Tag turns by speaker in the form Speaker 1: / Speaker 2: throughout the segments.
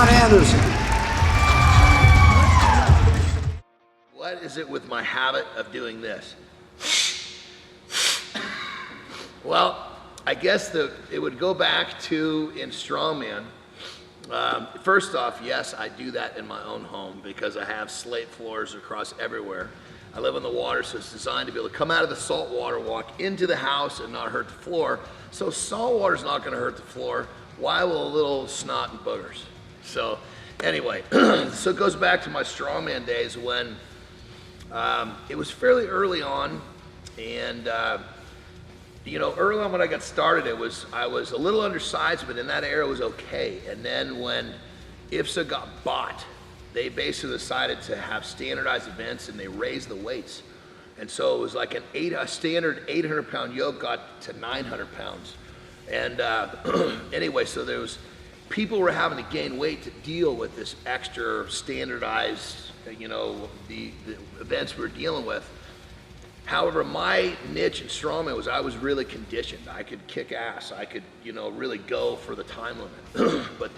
Speaker 1: Andersen.
Speaker 2: What is it with my habit of doing this? Well, I guess it would go back to in Strongman. First off, yes, I do that in my own home because I have slate floors across everywhere. I live on the water, so it's designed to be able to come out of the salt water, walk into the house and not hurt the floor. So salt water's not gonna hurt the floor. Why will a little snot and boogers? So anyway, so it goes back to my Strongman days when it was fairly early on, and you know, early on when I got started, I was a little undersized, but in that era it was okay. And then when IFSA got bought, they basically decided to have standardized events and they raised the weights. And so it was like a standard 800-pound yoke got to 900 pounds. And anyway, so people were having to gain weight to deal with this extra standardized, you know, the events we were dealing with. However, my niche in Strongman was I was really conditioned. I could kick ass. I could, you know, really go for the time limit. But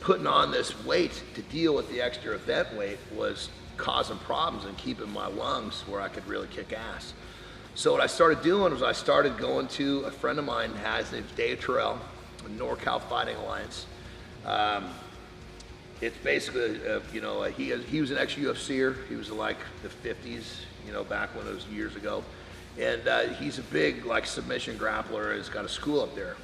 Speaker 2: putting on this weight to deal with the extra event weight was causing problems and keeping my lungs where I could really kick ass. So what I started doing was I started going to a friend of mine, his name's Dave Terrell, NorCal Fighting Alliance. It's basically, you know, he was an ex-UFCer. He was like the 50s, you know, back when it was years ago. And he's a big, like, submission grappler. He's got a school up there.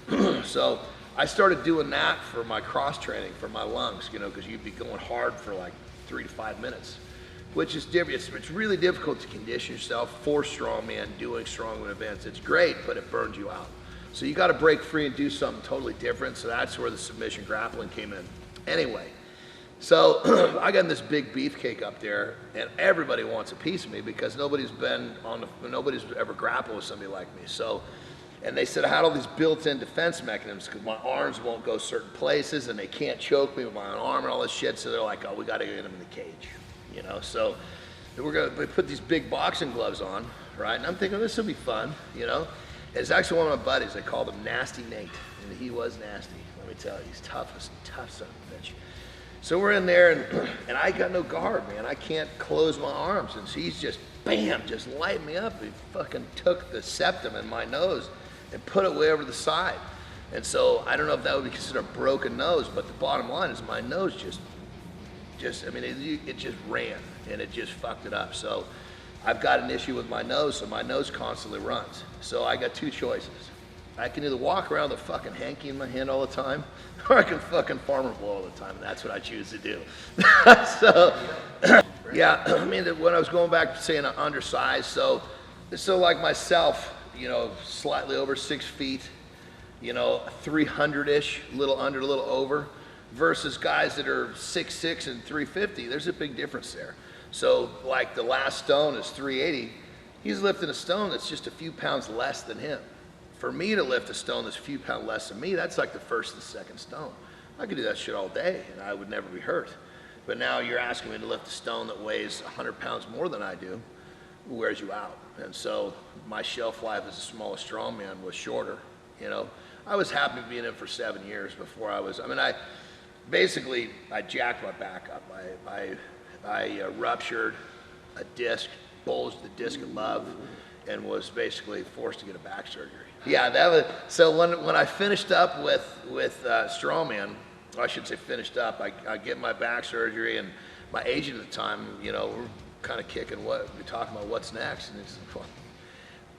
Speaker 2: So I started doing that for my cross training, for my lungs, you know, because you'd be going hard for like 3 to 5 minutes, which is different. It's really difficult to condition yourself for Strongman, doing Strongman events. It's great, but it burns you out. So you got to break free and do something totally different. So that's where the submission grappling came in. Anyway, so I got this big beefcake up there, and everybody wants a piece of me because nobody's ever grappled with somebody like me. So, and they said I had all these built-in defense mechanisms because my arms won't go certain places, and they can't choke me with my own arm and all this shit. So they're like, "Oh, we got to get them in the cage," you know. So we put these big boxing gloves on, right? And I'm thinking this will be fun, you know. And it's actually one of my buddies. They called him Nasty Nate, and he was nasty. Let me tell you, he's tough son of a bitch. So we're in there, and I got no guard, man. I can't close my arms, and so he's just, bam, just lighting me up. He fucking took the septum in my nose and put it way over the side. And so I don't know if that would be considered a broken nose, but the bottom line is my nose I mean, it just ran, and it just fucked it up. So I've got an issue with my nose, so my nose constantly runs. So I got two choices. I can either walk around with a fucking hanky in my hand all the time, or I can fucking farmer blow all the time, and that's what I choose to do. So, yeah, I mean, when I was going back to saying undersized, so like myself, you know, slightly over 6 feet, you know, 300-ish, little under, little over, versus guys that are 6'6" and 350, there's a big difference there. So, like the last stone is 380, he's lifting a stone that's just a few pounds less than him. For me to lift a stone that's a few pounds less than me, that's like the first and second stone. I could do that shit all day and I would never be hurt. But now you're asking me to lift a stone that weighs 100 pounds more than I do, it wears you out. And so my shelf life as a smallest strongman was shorter, you know. I was happy being in for 7 years before I jacked my back up. I ruptured a disc, bulged the disc above, and was basically forced to get a back surgery. Yeah, that was, so when I finished up with Strongman, or I should say finished up, I get my back surgery, and my agent at the time, you know, we're kind of kicking we're talking about what's next, and it's like, well,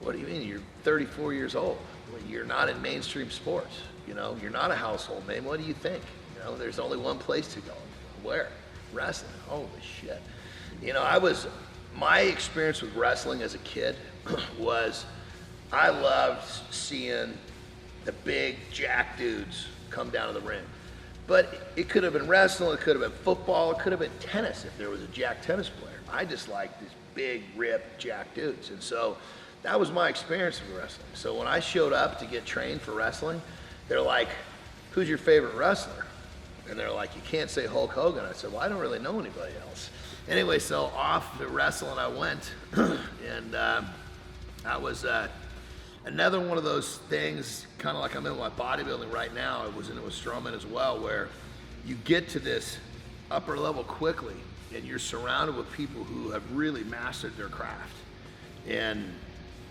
Speaker 2: what do you mean? You're 34 years old. Well, you're not in mainstream sports, you know, you're not a household name. What do you think? You know, there's only one place to go. Where? Wrestling. Holy shit. You know, my experience with wrestling as a kid was I loved seeing the big jack dudes come down to the ring. But it could have been wrestling, it could have been football, it could have been tennis if there was a jack tennis player. I just liked these big, ripped jack dudes. And so that was my experience with wrestling. So when I showed up to get trained for wrestling, they're like, "Who's your favorite wrestler?" And they're like, "You can't say Hulk Hogan." I said, "Well, I don't really know anybody else." Anyway, so off to wrestling I went, and that was another one of those things, kind of like I'm in my bodybuilding right now. I was in it with Strongman as well, where you get to this upper level quickly, and you're surrounded with people who have really mastered their craft. And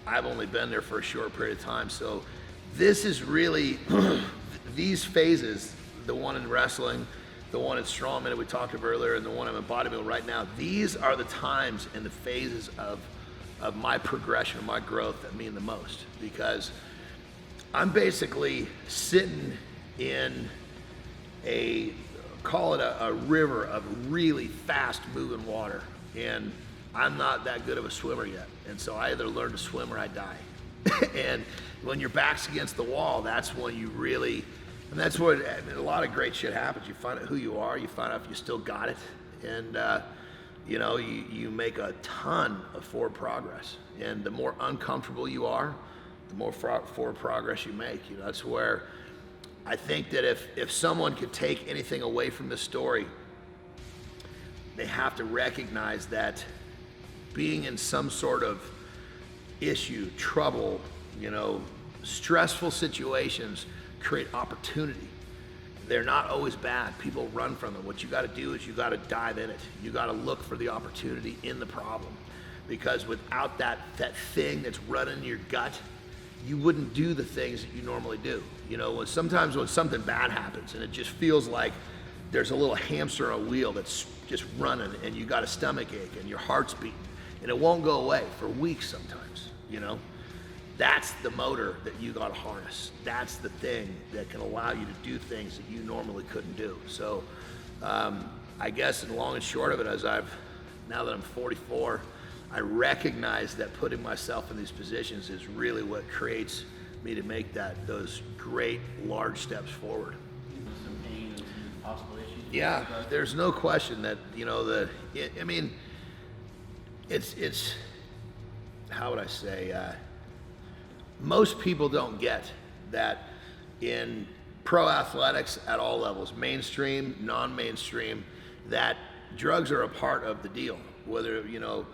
Speaker 2: I've only been there for a short period of time, so this is really these phases, the one in wrestling, the one in Strongman that we talked about earlier, and the one I'm in bodybuilding right now, these are the times and the phases of my progression, of my growth that mean the most, because I'm basically sitting in call it a river of really fast moving water, and I'm not that good of a swimmer yet, and so I either learn to swim or I die. And when your back's against the wall, that's when you really, and that's where a lot of great shit happens. You find out who you are, you find out if you still got it, and you know, you make a ton of forward progress. And the more uncomfortable you are, the more forward progress you make. You know, that's where I think that if someone could take anything away from this story, they have to recognize that being in some sort of issue, trouble, you know, stressful situations create opportunity. They're not always bad. People run from them. What you got to do is you got to dive in it. You got to look for the opportunity in the problem, because without that thing that's running in your gut, you wouldn't do the things that you normally do. You know, sometimes when something bad happens and it just feels like there's a little hamster on a wheel that's just running, and you got a stomach ache and your heart's beating and it won't go away for weeks sometimes, you know. That's the motor that you got to harness. That's the thing that can allow you to do things that you normally couldn't do. So I guess in long and short of it, now that I'm 44, I recognize that putting myself in these positions is really what creates me to make those great large steps forward.
Speaker 1: Some pain and some possible issues.
Speaker 2: Yeah, there's no question that, you know, I mean, it's how would I say, most people don't get that in pro athletics at all levels, mainstream, non-mainstream, that drugs are a part of the deal. Whether, you know,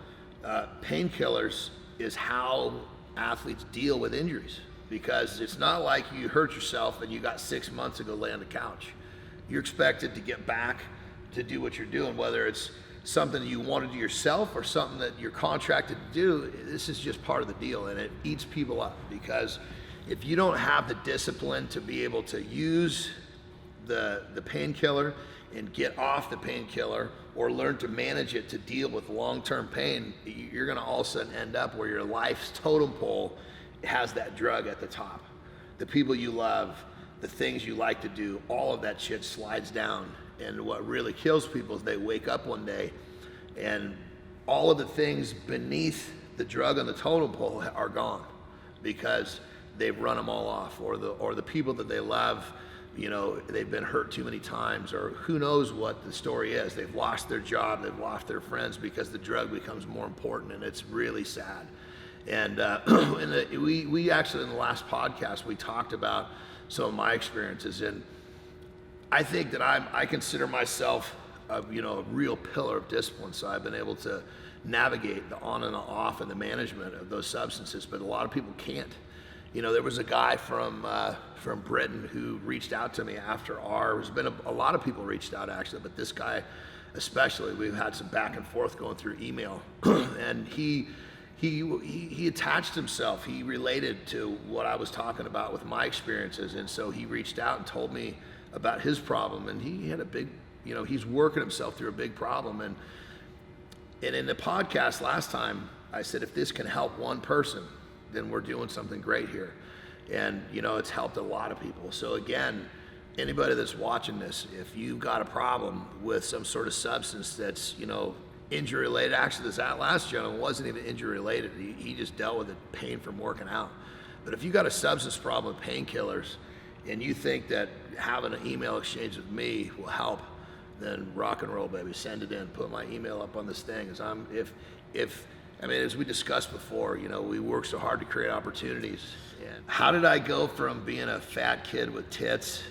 Speaker 2: painkillers is how athletes deal with injuries, because it's not like you hurt yourself and you got 6 months to go lay on the couch. You're expected to get back to do what you're doing, whether it's something you want to do yourself or something that you're contracted to do. This is just part of the deal, and it eats people up, because if you don't have the discipline to be able to use the painkiller and get off the painkiller, or learn to manage it to deal with long-term pain, you're going to all of a sudden end up where your life's totem pole has that drug at the top. The people you love, the things you like to do, all of that shit slides down. And what really kills people is they wake up one day and all of the things beneath the drug on the totem pole are gone, because they've run them all off, or the people that they love, you know, they've been hurt too many times, or who knows what the story is. They've lost their job, they've lost their friends because the drug becomes more important, and it's really sad. And we actually, in the last podcast, we talked about some of my experiences, and I think that I consider myself a real pillar of discipline. So I've been able to navigate the on and the off and the management of those substances, but a lot of people can't. You know, there was a guy from Britain who reached out to me after there's been a lot of people reached out actually, but this guy especially, we've had some back and forth going through email, and he attached himself. He related to what I was talking about with my experiences, and so he reached out and told me about his problem, and he had a big, he's working himself through a big problem. And in the podcast last time, I said, if this can help one person, then we're doing something great here. And, it's helped a lot of people. So again, anybody that's watching this, if you've got a problem with some sort of substance that's, injury related, actually this last gentleman wasn't even injury related. He just dealt with pain from working out. But if you got a substance problem with painkillers, and you think that having an email exchange with me will help, then rock and roll, baby. Send it in. Put my email up on this thing. As we discussed before, we work so hard to create opportunities. And how did I go from being a fat kid with tits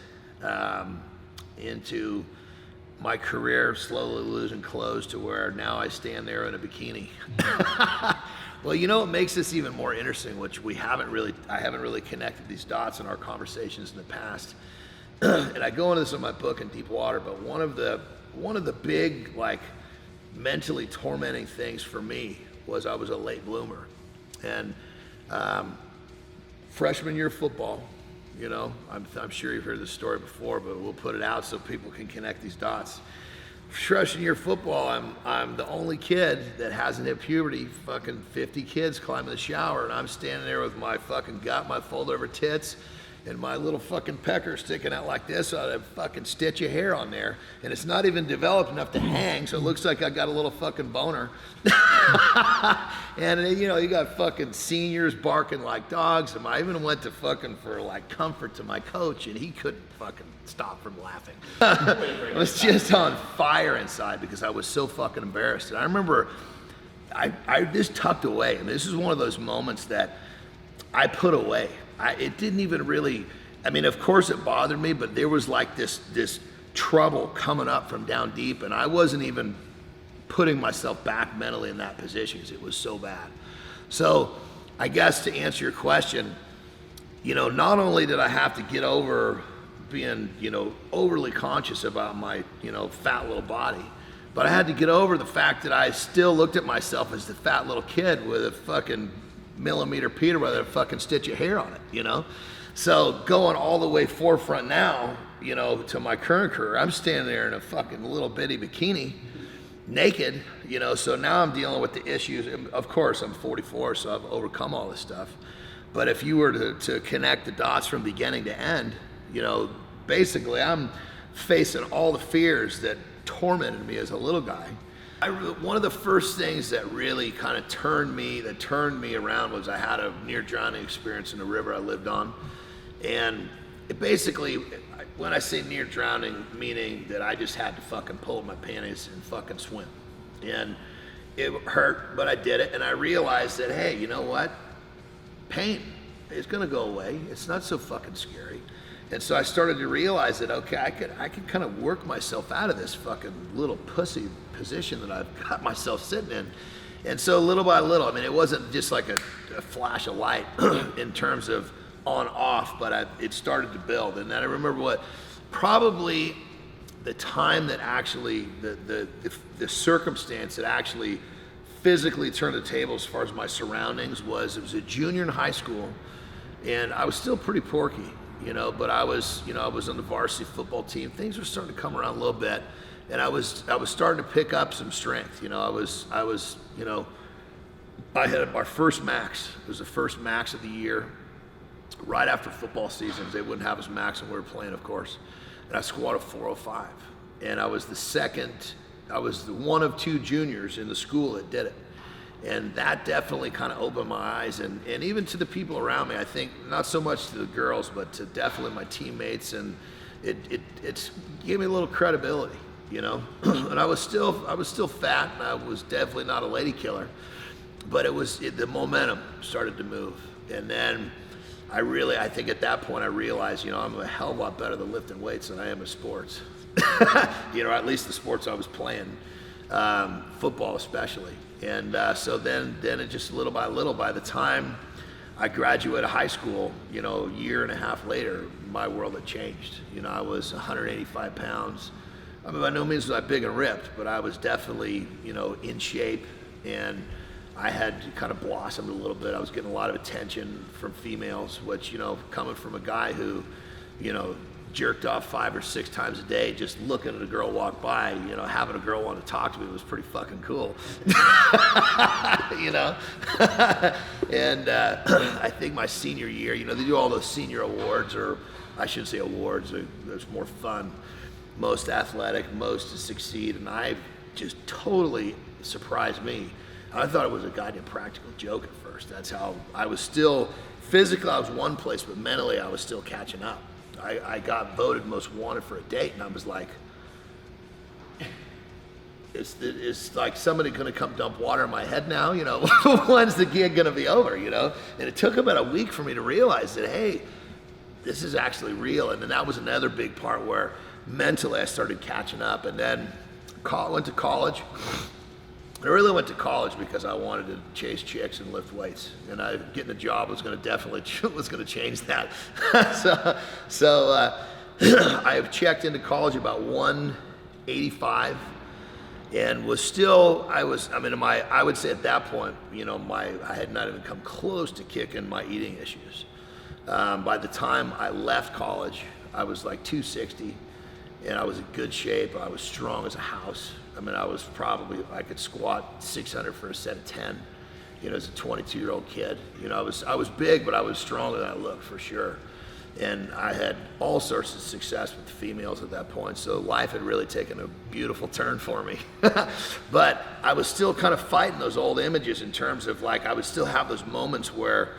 Speaker 2: into my career slowly losing clothes to where now I stand there in a bikini? Well, what makes this even more interesting, which I haven't really connected these dots in our conversations in the past, and I go into this in my book in Deep Water, but one of the big, like, mentally tormenting things for me was I was a late bloomer. And freshman year football, you know, I'm sure you've heard this story before, but we'll put it out so people can connect these dots. Freshman year football, I'm the only kid that hasn't hit puberty. Fucking 50 kids climb in the shower, and I'm standing there with my fucking gut, my fold over tits, and my little fucking pecker sticking out like this, so I have a fucking stitch of hair on there, and it's not even developed enough to hang, so it looks like I got a little fucking boner. And you know, you got fucking seniors barking like dogs, and I even went to fucking for like comfort to my coach, and he couldn't fucking stop from laughing. I was just on fire inside because I was so fucking embarrassed. And I remember I just tucked away. I mean, this is one of those moments that I put away. It didn't even really, I mean, of course it bothered me, but there was like this trouble coming up from down deep, and I wasn't even putting myself back mentally in that position because it was so bad. So I guess to answer your question, you know, not only did I have to get over being, you know, overly conscious about my, you know, fat little body, but I had to get over the fact that I still looked at myself as the fat little kid with a fucking millimeter Peter with a fucking stitch of hair on it, you know? So going all the way forefront now, you know, to my current career, I'm standing there in a fucking little bitty bikini, naked, you know, so now I'm dealing with the issues. Of course, I'm 44, so I've overcome all this stuff. But if you were to connect the dots from beginning to end, you know, basically I'm facing all the fears that tormented me as a little guy. One of the first things that really kind of turned me around was I had a near drowning experience in a river I lived on. And it basically, when I say near drowning, meaning that I just had to fucking pull up my panties and fucking swim. And it hurt, but I did it. And I realized that, hey, you know what? Pain is gonna go away. It's not so fucking scary. And so I started to realize that, okay, I could kind of work myself out of this fucking little pussy position that I've got myself sitting in. And so little by little, I mean, it wasn't just like a flash of light in terms of on off, but it started to build. And then I remember probably the time that actually, the circumstance that actually physically turned the table as far as my surroundings it was a junior in high school, and I was still pretty porky, you know, but I was on the varsity football team. Things were starting to come around a little bit, and I was starting to pick up some strength. You know, I was, you know, I had our first max. It was the first max of the year. Right after football seasons, they wouldn't have us max when we were playing, of course. And I squatted 405, and I was the one of two juniors in the school that did it. And that definitely kind of opened my eyes, and even to the people around me. I think not so much to the girls, but to definitely my teammates, and it gave me a little credibility, you know. And I was still fat, and I was definitely not a lady killer, but the momentum started to move. And then I think at that point I realized, you know, I'm a hell of a lot better than lifting weights than I am in sports. You know, at least the sports I was playing, football especially. And so then it just little by little, by the time I graduated high school, you know, a year and a half later, my world had changed. You know, I was 185 pounds. I mean, by no means was I big and ripped, but I was definitely, you know, in shape, and I had kind of blossomed a little bit. I was getting a lot of attention from females, which, you know, coming from a guy who, you know, jerked off 5 or 6 times a day, just looking at a girl walk by, you know, having a girl want to talk to me was pretty fucking cool. You know? And I think my senior year, you know, they do all those senior awards, or I shouldn't say awards, there's more fun. Most athletic, most to succeed, and I just totally surprised me. I thought it was a goddamn practical joke at first. That's how I was still, physically I was one place, but mentally I was still catching up. I got voted most wanted for a date, and I was like, it's like somebody gonna come dump water in my head now, you know? When's the gig gonna be over, you know? And it took about a week for me to realize that, hey, this is actually real. And then that was another big part where mentally I started catching up. And then went to college. I really went to college because I wanted to chase chicks and lift weights, and getting a job was going to definitely change that. So I have checked into college about 185 and was still, I would say at that point, you know, I had not even come close to kicking my eating issues. By the time I left college, I was like 260 and I was in good shape. I was strong as a house. I mean, I could squat 600 for a set of 10, you know, as a 22-year-old kid. You know, I was big, but I was stronger than I looked for sure. And I had all sorts of success with the females at that point, so life had really taken a beautiful turn for me. But I was still kind of fighting those old images in terms of like, I would still have those moments where,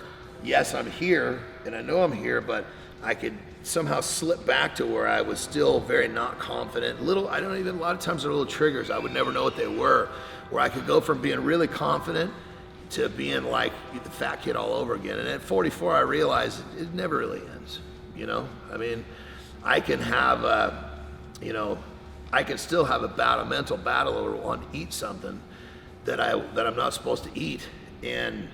Speaker 2: yes, I'm here, and I know I'm here, but I could somehow slip back to where I was still very not confident. A lot of times there were little triggers, I would never know what they were, where I could go from being really confident to being like the fat kid all over again. And at 44, I realized it never really ends. You know, I mean, I can still have a mental battle over wanting to eat something that I'm not supposed to eat, and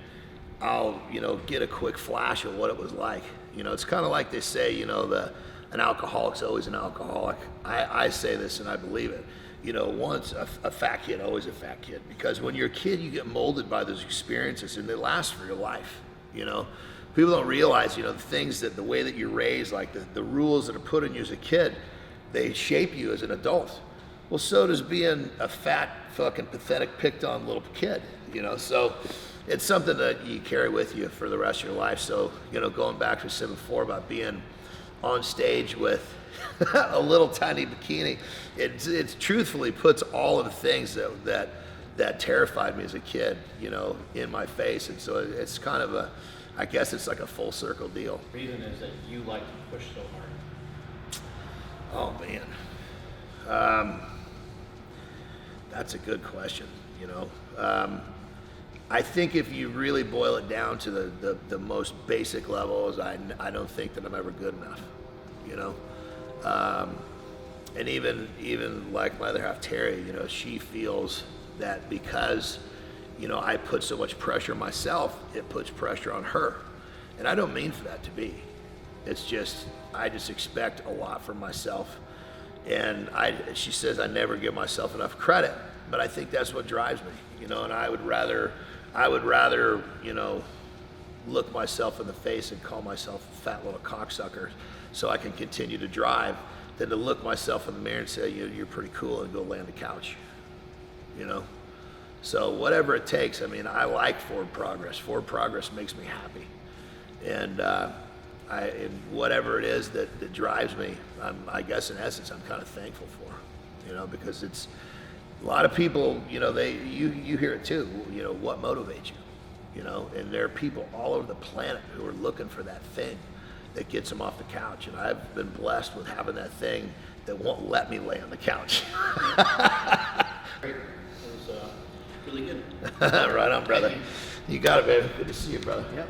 Speaker 2: I'll, you know, get a quick flash of what it was like. You know, it's kind of like they say, you know, an alcoholic's always an alcoholic. I say this and I believe it. You know, once a fat kid, always a fat kid, because when you're a kid, you get molded by those experiences and they last for your life, you know. People don't realize, you know, the way that you're raised, like the rules that are put on you as a kid, they shape you as an adult. Well, so does being a fat, fucking pathetic, picked on little kid, you know. So it's something that you carry with you for the rest of your life. So, you know, going back to what I said before about being on stage with a little tiny bikini, it truthfully puts all of the things that terrified me as a kid, you know, in my face. And so it's kind of I guess it's like a full circle deal.
Speaker 1: The reason is that you like to push so hard.
Speaker 2: Oh man, that's a good question. You know, I think if you really boil it down to the most basic levels, I don't think that I'm ever good enough. You know, and even like my other half, Terry, you know, she feels that because, you know, I put so much pressure on myself, it puts pressure on her. And I don't mean for that to be. It's just, I just expect a lot from myself. And she says I never give myself enough credit, but I think that's what drives me, you know, and I would rather, you know, look myself in the face and call myself a fat little cocksucker so I can continue to drive than to look myself in the mirror and say, you're pretty cool, and go lay on the couch, you know? So whatever it takes, I mean, I like forward progress. Forward progress makes me happy. And and whatever it is that drives me, I guess in essence, I'm kind of thankful for, you know, because it's a lot of people, you know, you hear it too, you know, what motivates you, you know, and there are people all over the planet who are looking for that thing that gets them off the couch. And I've been blessed with having that thing that won't let me lay on the couch.
Speaker 1: Great. It was really good.
Speaker 2: Right on, brother. You got it, baby. Good to see you, brother.
Speaker 1: Yep.